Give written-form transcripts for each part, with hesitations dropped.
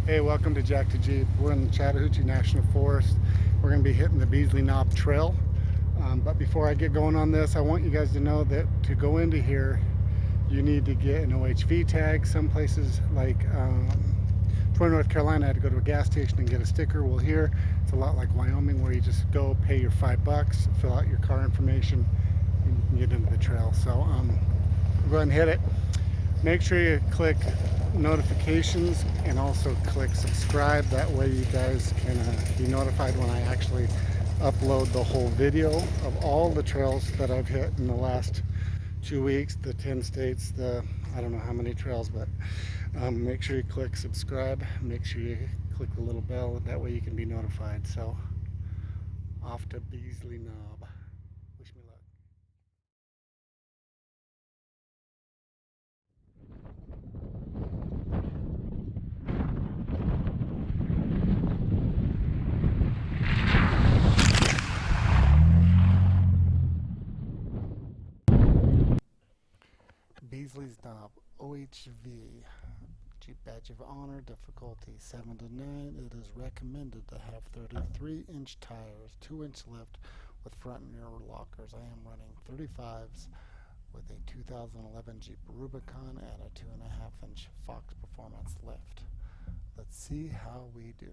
Hey, welcome to Jack to Jeep. We're in the Chattahoochee National Forest. We're going to be hitting the Beasley Knob Trail. But before I get going on this, I want you guys to know that to go into here, you need to get an OHV tag. Some places like Troy, North Carolina, I had to go to a gas station and get a sticker. Well, here it's a lot like Wyoming, where you just go pay your $5, fill out your car information, and you can get into the trail. So go ahead and hit it. Make sure you click notifications and also click subscribe. That way you guys can be notified when I actually upload the whole video of all the trails that I've hit in the last 2 weeks, the 10 states, I don't know how many trails, but make sure you click subscribe. Make sure you click the little bell. That way you can be notified. So off to Beasley Knob. Wish me luck. Beasley's Knob, OHV, Jeep Badge of Honor, difficulty 7 to 9. It is recommended to have 33-inch tires, 2-inch lift with front and rear lockers. I am running 35s with a 2011 Jeep Rubicon and a 2.5-inch Fox Performance lift. Let's see how we do.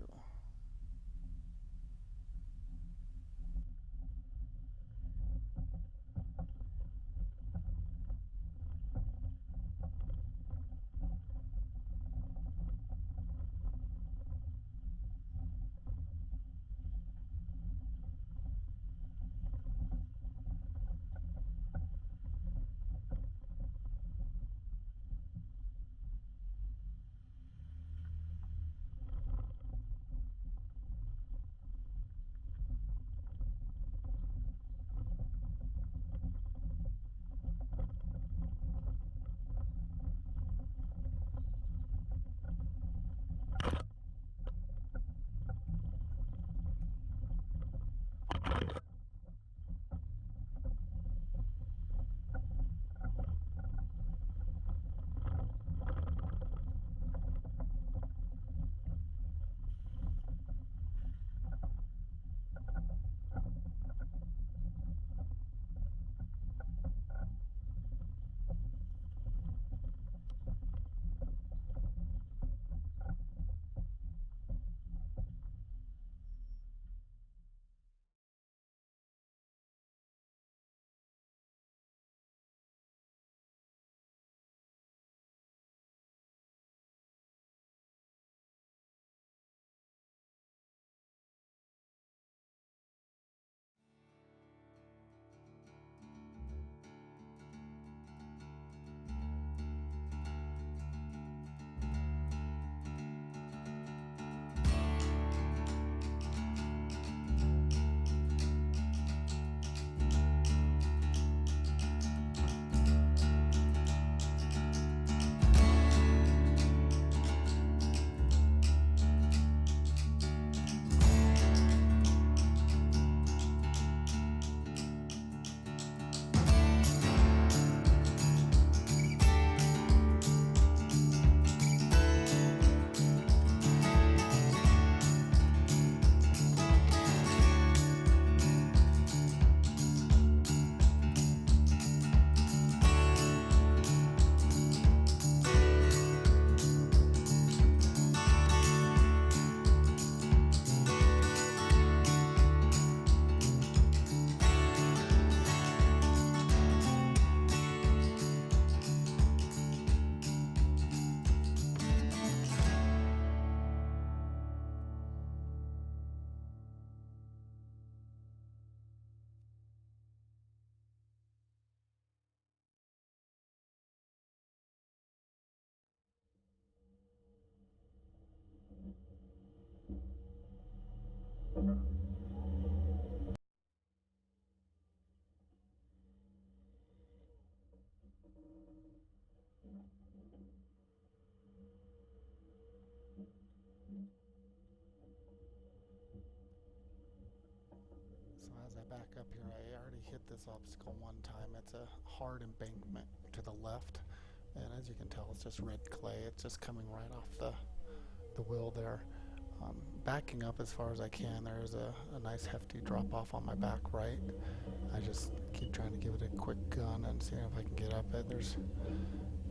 So as I back up here, I already hit this obstacle one time. It's a hard embankment to the left, and as you can tell, it's just red clay. It's just coming right off the wheel there. Backing up as far as I can, there is a nice hefty drop off on my back right. I just keep trying to give it a quick gun and seeing if I can get up it. There's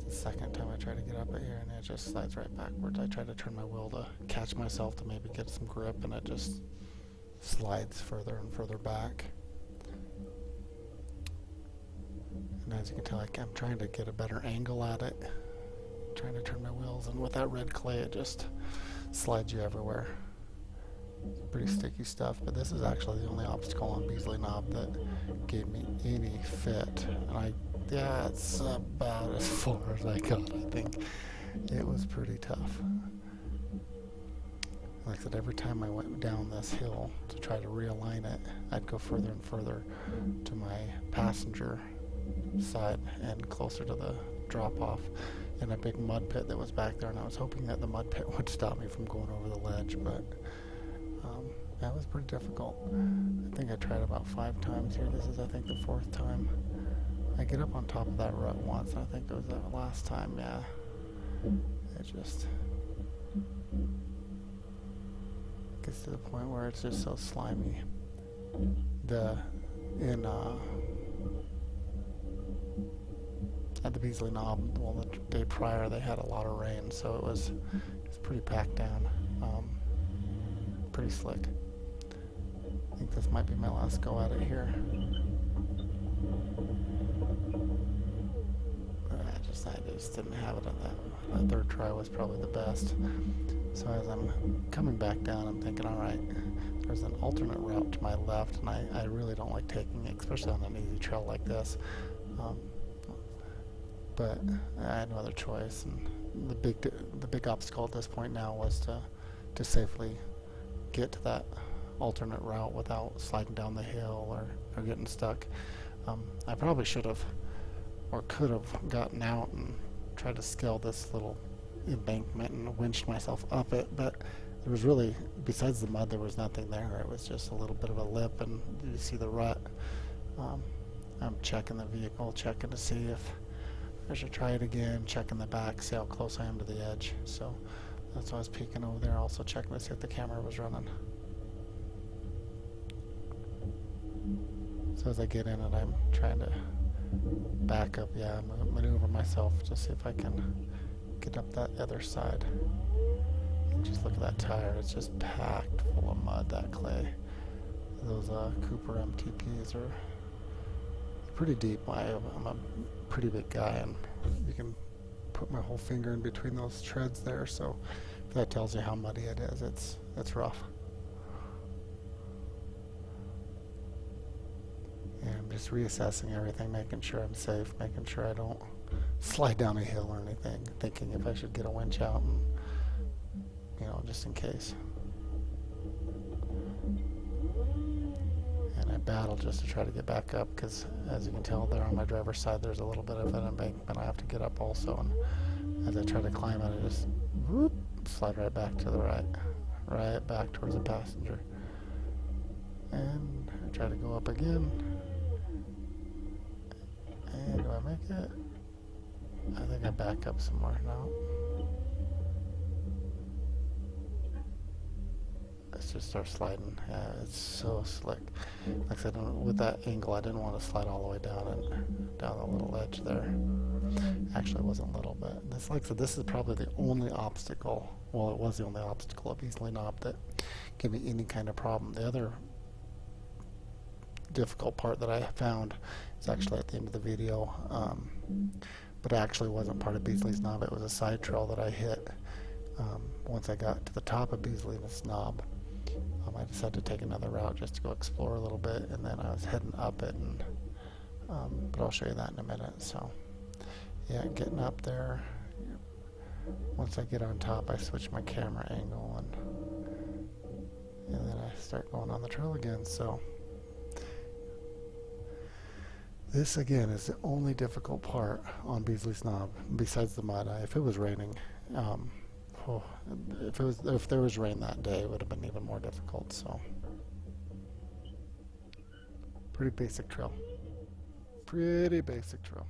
the second time I try to get up it here and it just slides right backwards. I try to turn my wheel to catch myself to maybe get some grip and it just slides further and further back. And as you can tell, I'm trying to get a better angle at it, trying to turn my wheels, and with that red clay it just slides you everywhere. Pretty sticky stuff, but this is actually the only obstacle on Beasley Knob that gave me any fit, and that's about as far as I got. I think it was pretty tough. Like I said, every time I went down this hill to try to realign it, I'd go further and further to my passenger side and closer to the drop-off in a big mud pit that was back there, and I was hoping that the mud pit would stop me from going over the ledge, but that was pretty difficult. I think I tried about 5 times here. This is, I think, the 4th time. I get up on top of that rut once, and I think it was that last time, yeah. It just gets to the point where it's just so slimy. At the Beasley Knob, well, the day prior they had a lot of rain, so it was pretty packed down, pretty slick. I think this might be my last go at it here. I just didn't have it on that. That 3rd try was probably the best. So as I'm coming back down, I'm thinking, all right, there's an alternate route to my left, and I really don't like taking it, especially on an easy trail like this. But I had no other choice, and the big obstacle at this point now was to safely get to that alternate route without sliding down the hill or getting stuck. I probably should have or could have gotten out and tried to scale this little embankment and winched myself up it, but there was really, besides the mud, there was nothing there. It was just a little bit of a lip, and you see the rut. I'm checking the vehicle, checking to see if I should try it again, checking the back, see how close I am to the edge. So that's why I was peeking over there, also checking to see if the camera was running. So as I get in it, I'm trying to back up, maneuver myself to see if I can get up that other side. Just look at that tire, it's just packed full of mud, that clay. Those Cooper MTPs are pretty deep. I'm a pretty big guy, and you can put my whole finger in between those treads there, so if that tells you how muddy it is, it's rough. And I'm just reassessing everything, making sure I'm safe, making sure I don't slide down a hill or anything, thinking if I should get a winch out and, just in case. And I battle just to try to get back up, because as you can tell there on my driver's side, there's a little bit of an embankment I have to get up also, and as I try to climb it, I just slide right back to the right back towards the passenger. And I try to go up again. And do I make it? I think I back up some more now. Let's just start sliding. Yeah, it's so slick. Like I said, with that angle, I didn't want to slide all the way down the little edge there. Actually, it wasn't little, but this, like I said, this is probably the only obstacle. Well, it was the only obstacle at Beasley Knob that gave me any kind of problem. The other difficult part that I found is actually at the end of the video, but it actually wasn't part of Beasley's Knob. It was a side trail that I hit once I got to the top of Beasley's Knob. I decided to take another route just to go explore a little bit, and then I was heading up it, and but I'll show you that in a minute. So yeah, getting up there, once I get on top, I switch my camera angle, and then I start going on the trail again. So this again is the only difficult part on Beasley's Knob besides the mud. If it was raining, if there was rain that day, it would have been even more difficult. So pretty basic trail. Pretty basic trail.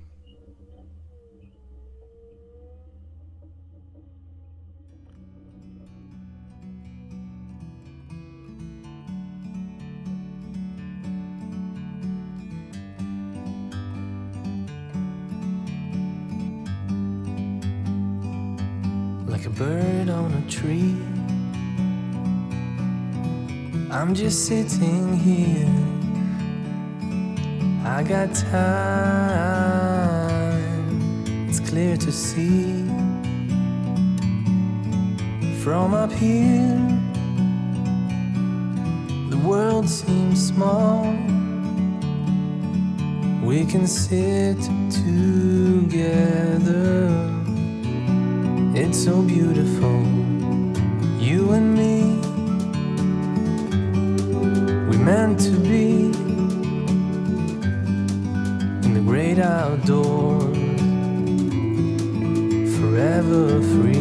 like a bird on a tree. I'm just sitting here, I got time, it's clear to see. From up here, the world seems small. We can sit together, it's so beautiful, you and me. We meant to be in the great outdoors, forever free.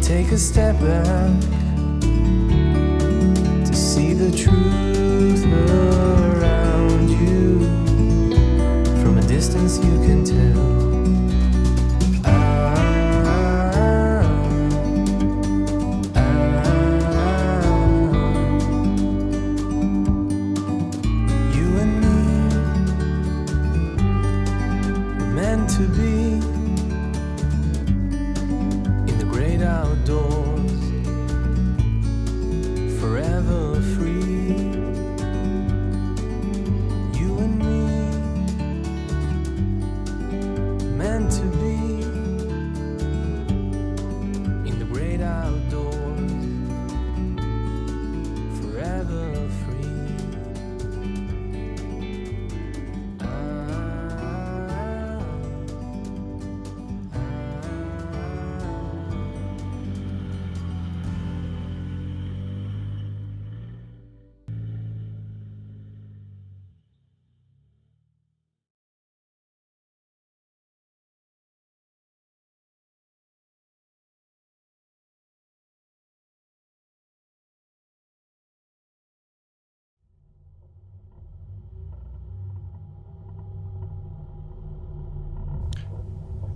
Take a step back to see the truth around you. From a distance you can tell. You and me were meant to be outdoors, forever free. You and me, meant to be in the great outdoors, forever free.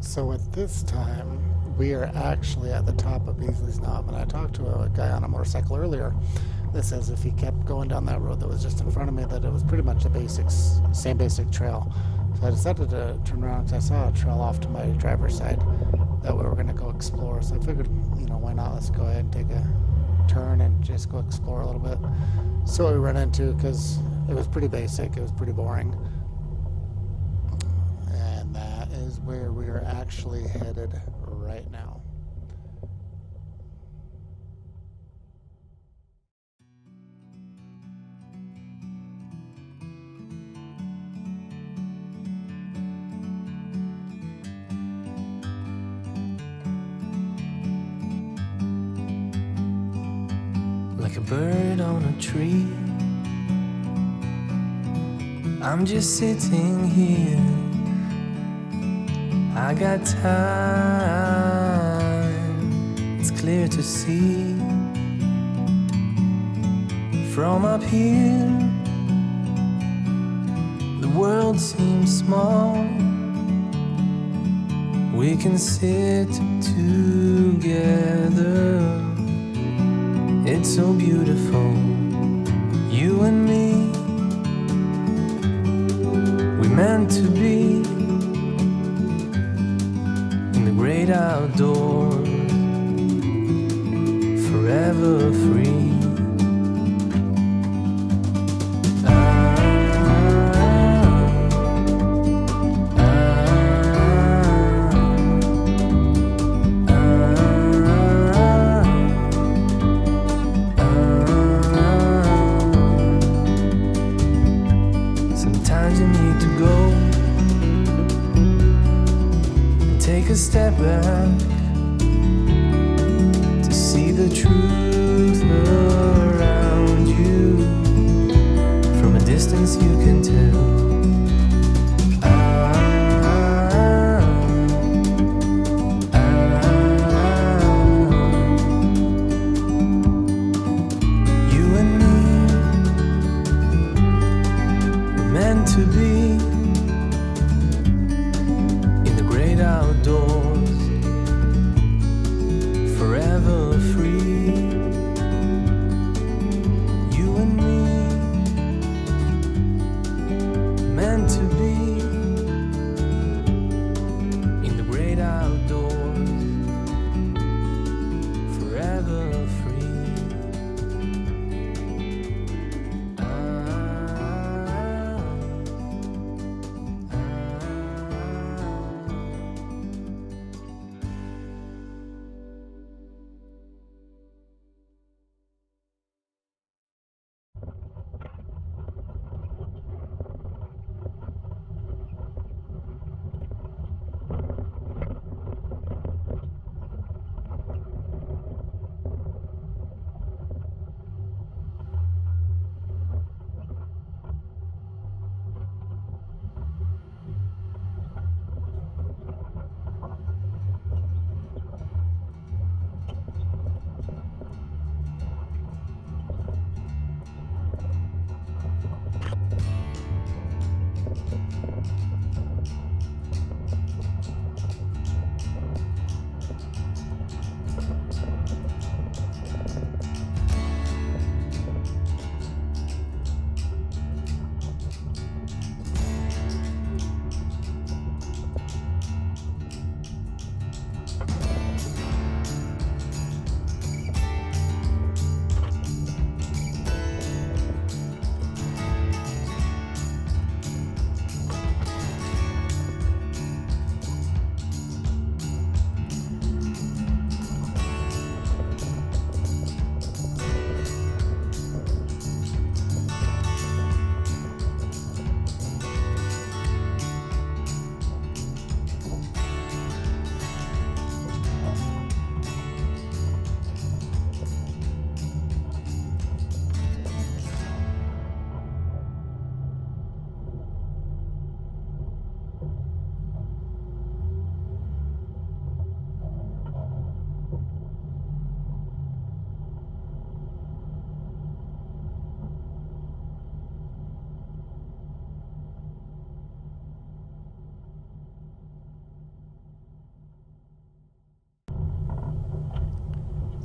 So at this time, we are actually at the top of Beasley's Knob, and I talked to a guy on a motorcycle earlier that says if he kept going down that road that was just in front of me, that it was pretty much the same basic trail. So I decided to turn around because I saw a trail off to my driver's side that we were going to go explore. So I figured, why not? Let's go ahead and take a turn and just go explore a little bit. So what we ran into, because it was pretty basic, it was pretty boring. Is where we are actually headed right now. Like a bird on a tree, I'm just sitting here, I got time, it's clear to see. From up here, the world seems small. We can sit together, it's so beautiful, you and me. We meant to be great outdoors, forever free. Sometimes you need to go and take a step back to see the truth around you. From a distance you can tell.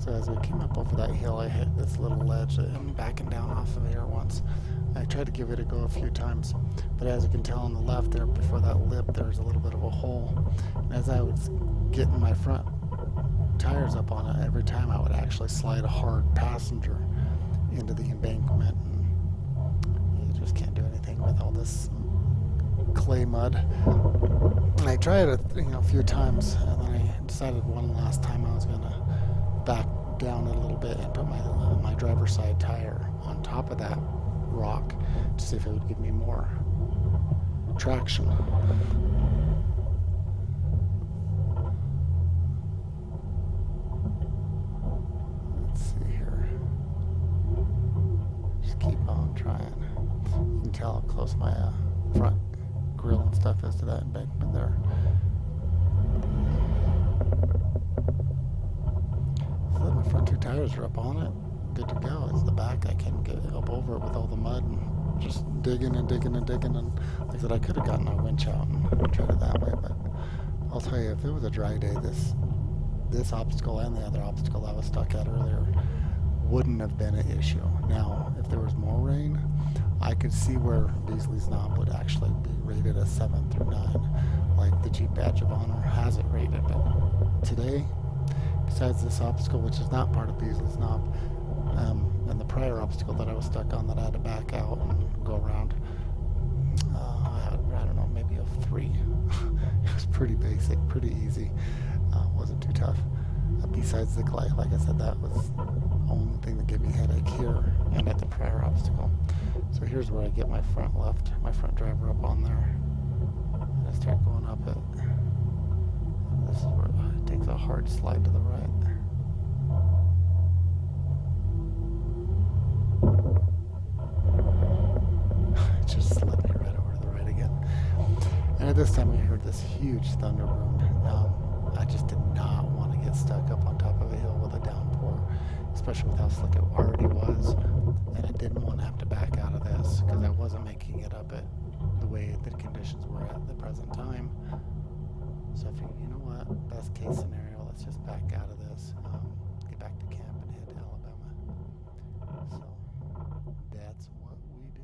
So as we came up over that hill, I hit this little ledge that I'm backing down off of here once. I tried to give it a go a few times, but as you can tell on the left there, before that lip, there's a little bit of a hole. And as I was getting my front tires up on it, every time I would actually slide a hard passenger into the embankment, and you just can't do anything with all this clay mud. And I tried it, a few times, and then I decided one last time I was gonna back down a little bit and put my driver's side tire on top of that rock to see if it would give me more traction. Let's see here. Just keep on trying. You can tell how close my front grill and stuff is to that embankment there. So my front two tires are up on it, good to go. It's the back I can't get up over it with all the mud and just digging and digging and digging. And like I said, I could have gotten my winch out and tried it that way, but I'll tell you, if it was a dry day, this obstacle and the other obstacle I was stuck at earlier wouldn't have been an issue. Now, if there was more rain, I could see where Beasley's knob would actually be rated a 7 through 9, like the Jeep Badge of Honor has it rated. But today, besides this obstacle, which is not part of Beasley's knob, and the prior obstacle that I was stuck on that I had to back out and go around, I don't know, maybe a 3. It was pretty basic, pretty easy. Wasn't too tough. Besides the clay, like I said, that was the only thing that gave me a headache here and at the prior obstacle. So here's where I get my front driver up on there. And I start going up it. This is where it takes a hard slide to the right. It just slid me right over to the right again. And at this time we heard this huge thunder boom. I just did not want to get stuck up on top of a hill with a downpour, especially with how slick it already was. And I didn't want to have to back out of this because I wasn't making it up at the way the conditions were at the present time. So I figured, you know what, best case scenario, let's just back out of this, get back to camp and head to Alabama. So that's what we do.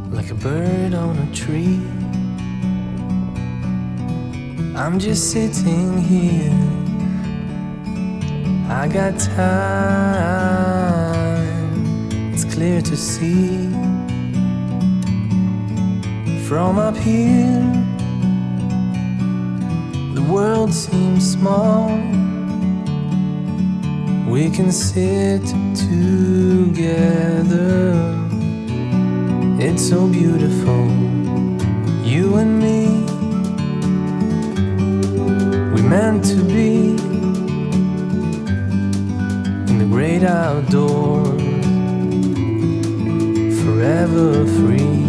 Like a bird on a tree, I'm just sitting here. I got time, it's clear to see. From up here, the world seems small. We can sit together so beautiful, you and me. We meant to be in the great outdoors, forever free.